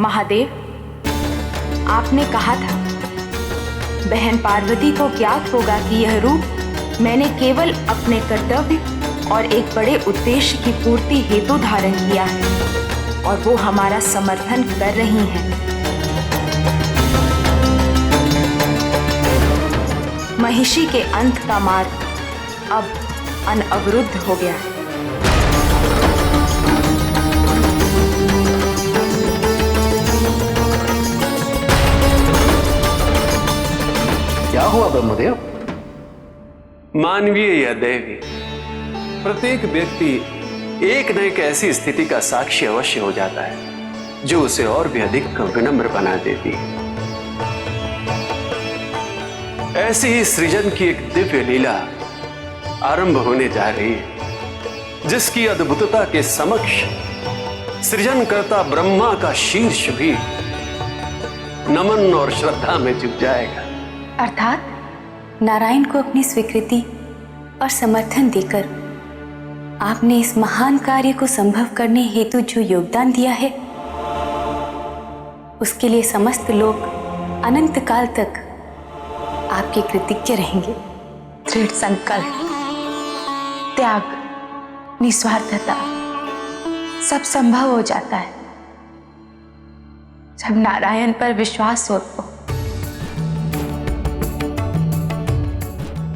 महादेव, आपने कहा था बहन पार्वती को ज्ञात होगा कि यह रूप मैंने केवल अपने कर्तव्य और एक बड़े उद्देश्य की पूर्ति हेतु धारण किया है और वो हमारा समर्थन कर रही हैं। महिषी के अंत का मार्ग अब अनअवरुद्ध हो गया है। क्या हुआ ब्रह्मदेव? मानवीय या दैवी, प्रत्येक व्यक्ति एक न एक ऐसी स्थिति का साक्षी अवश्य हो जाता है जो उसे और भी अधिक विनम्र बना देती है। ऐसी ही सृजन की एक दिव्य लीला आरंभ होने जा रही है, जिसकी अद्भुतता के समक्ष सृजनकर्ता ब्रह्मा का शीर्ष भी नमन और श्रद्धा में झुक जाएगा। अर्थात नारायण को अपनी स्वीकृति और समर्थन देकर आपने इस महान कार्य को संभव करने हेतु जो योगदान दिया है, उसके लिए समस्त लोग अनंत काल तक आपके कृतज्ञ रहेंगे। दृढ़ संकल्प, त्याग, निस्वार्थता सब संभव हो जाता है जब नारायण पर विश्वास हो तो।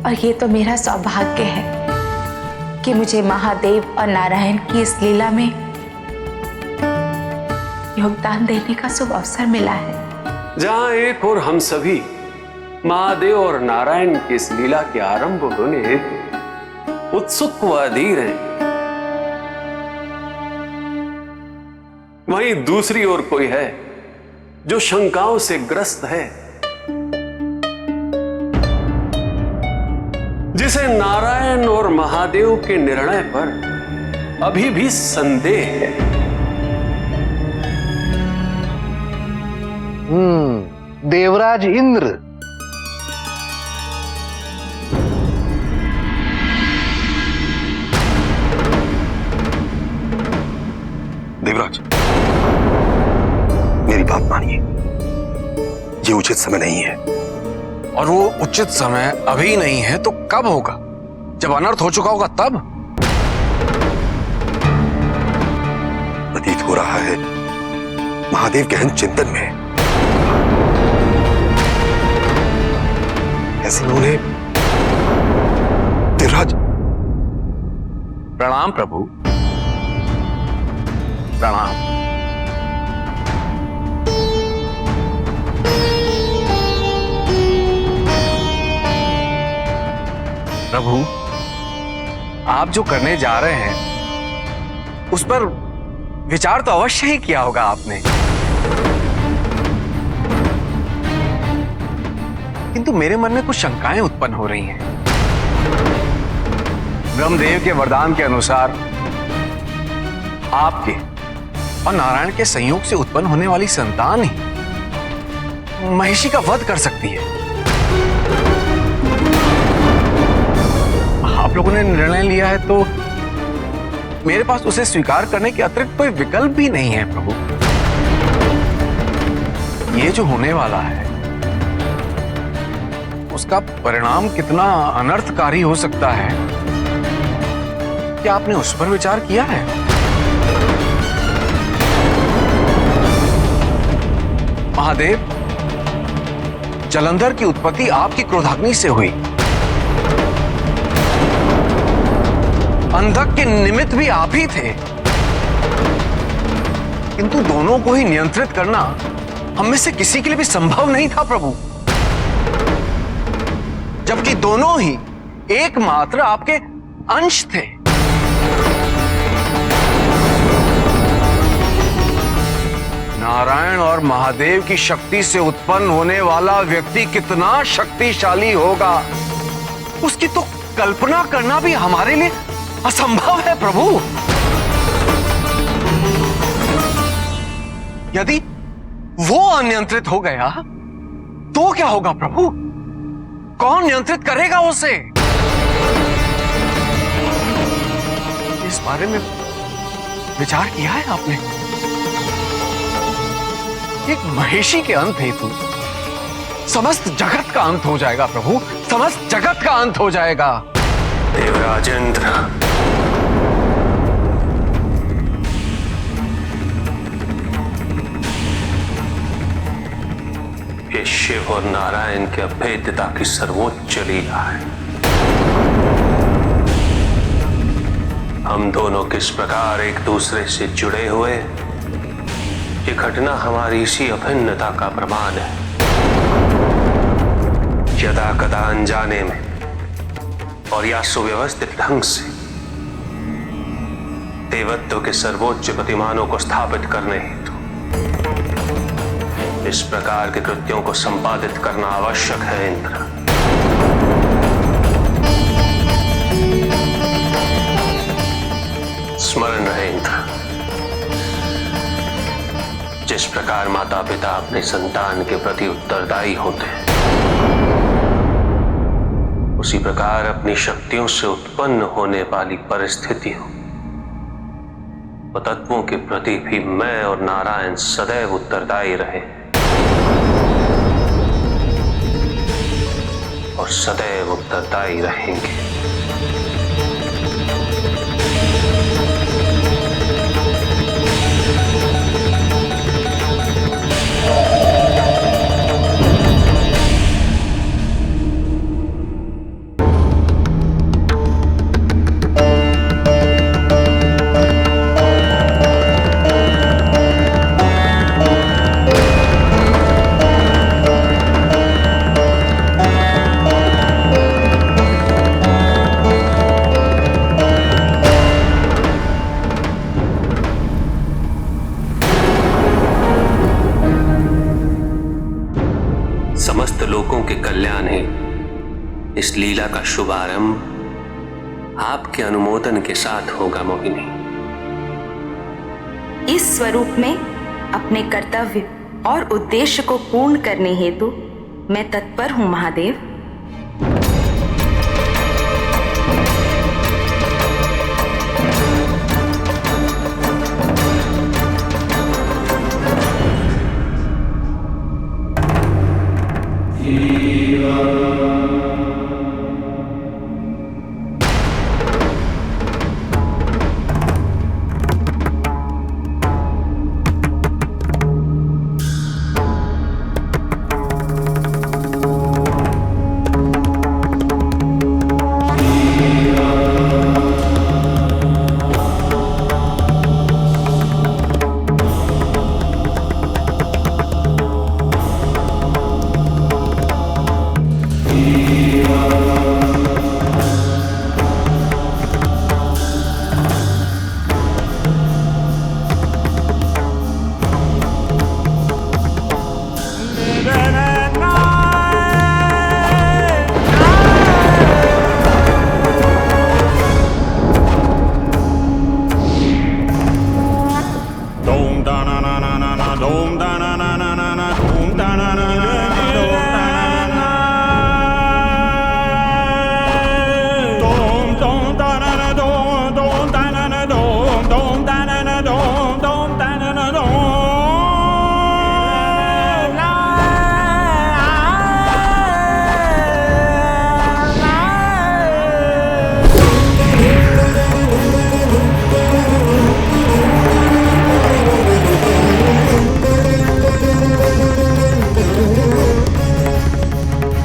और ये तो मेरा सौभाग्य है कि मुझे महादेव और नारायण की इस लीला में योगदान देने का शुभ अवसर मिला है। जहां एक और हम सभी महादेव और नारायण की इस लीला के आरंभ होने हेतु उत्सुक व अधीर हैं, वहीं दूसरी ओर कोई है जो शंकाओं से ग्रस्त है, जिसे नारायण और महादेव के निर्णय पर अभी भी संदेह है। देवराज इंद्र, देवराज, मेरी बात मानिए, ये उचित समय नहीं है। और वो उचित समय अभी नहीं है तो कब होगा? जब अनर्थ हो चुका होगा तब। प्रतीत हो रहा है महादेव गहन चिंतन में है। ऐसे में उन्हें देवराज। प्रणाम प्रभु, प्रणाम। प्रभु, आप जो करने जा रहे हैं उस पर विचार तो अवश्य ही किया होगा आपने, किंतु मेरे मन में कुछ शंकाएं उत्पन्न हो रही हैं। ब्रह्मदेव के वरदान के अनुसार आपके और नारायण के संयोग से उत्पन्न होने वाली संतान ही महिषी का वध कर सकती है। आप लोगों ने निर्णय लिया है तो मेरे पास उसे स्वीकार करने के अतिरिक्त कोई विकल्प भी नहीं है प्रभु। ये जो होने वाला है उसका परिणाम कितना अनर्थकारी हो सकता है, क्या आपने उस पर विचार किया है? महादेव, जलंधर की उत्पत्ति आपकी क्रोधाग्नि से हुई। अंधक के निमित्त भी आप ही थे, किंतु दोनों को ही नियंत्रित करना हम में से किसी के लिए भी संभव नहीं था प्रभु, जबकि दोनों ही एकमात्र आपके अंश थे। नारायण और महादेव की शक्ति से उत्पन्न होने वाला व्यक्ति कितना शक्तिशाली होगा, उसकी तो कल्पना करना भी हमारे लिए असंभव है प्रभु। यदि वो अनियंत्रित हो गया तो क्या होगा प्रभु? कौन नियंत्रित करेगा उसे? इस बारे में विचार किया है आपने? एक महिषी के अंत हेतु समस्त जगत का अंत हो जाएगा प्रभु, समस्त जगत का अंत हो जाएगा। देवराज इंद्र, ये शिव और नारायण के अभेद्यता की सर्वोच्च लीला है। हम दोनों किस प्रकार एक दूसरे से जुड़े हुए, ये घटना हमारी इसी अभिन्नता का प्रमाण है। यदा कदा अनजाने में और या सुव्यवस्थित ढंग से देवत्व के सर्वोच्च प्रतिमानों को स्थापित करने हेतु इस प्रकार के कृत्यों को संपादित करना आवश्यक है इंद्र। स्मरण रहे इंद्र, जिस प्रकार माता पिता अपने संतान के प्रति उत्तरदायी होते हैं, उसी प्रकार अपनी शक्तियों से उत्पन्न होने वाली परिस्थितियों व तत्वों के प्रति भी मैं और नारायण सदैव उत्तरदायी रहे और सदैव उत्तरदायी रहेंगे। समस्त लोगों के कल्याण है इस लीला का शुभारंभ आपके अनुमोदन के साथ होगा मोहिनी। इस स्वरूप में अपने कर्तव्य और उद्देश्य को पूर्ण करने हेतु मैं तत्पर हूं महादेव।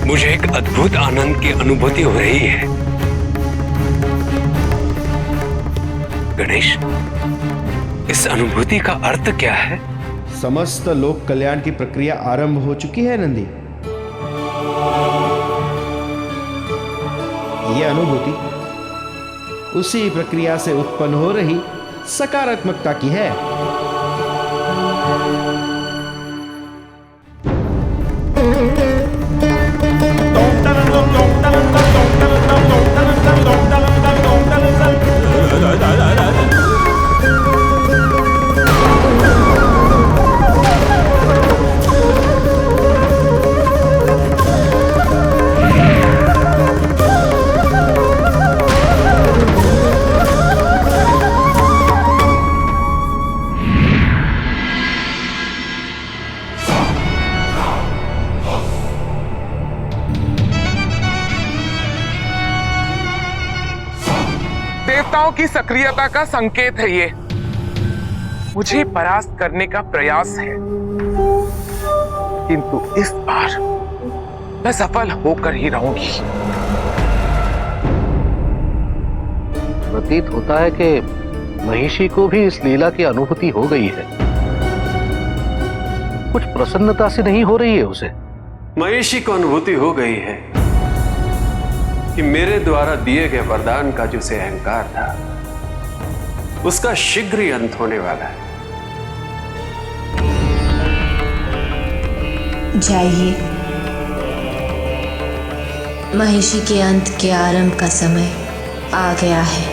मुझे एक अद्भुत आनंद की अनुभूति हो रही है। गणेश, इस अनुभूति का अर्थ क्या है? समस्त लोक कल्याण की प्रक्रिया आरंभ हो चुकी है नंदी। यह अनुभूति उसी प्रक्रिया से उत्पन्न हो रही सकारात्मकता की है। कोशिकाओं की सक्रियता का संकेत है ये। मुझे परास्त करने का प्रयास है, किंतु इस बार मैं सफल होकर ही रहूंगी। प्रतीत होता है कि महिषी को भी इस लीला की अनुभूति हो गई है। कुछ प्रसन्नता से नहीं हो रही है उसे। महिषी को अनुभूति हो गई है कि मेरे द्वारा दिए गए वरदान का जो से अहंकार था, उसका शीघ्र ही अंत होने वाला है। जाइए, महिषी के अंत के आरंभ का समय आ गया है।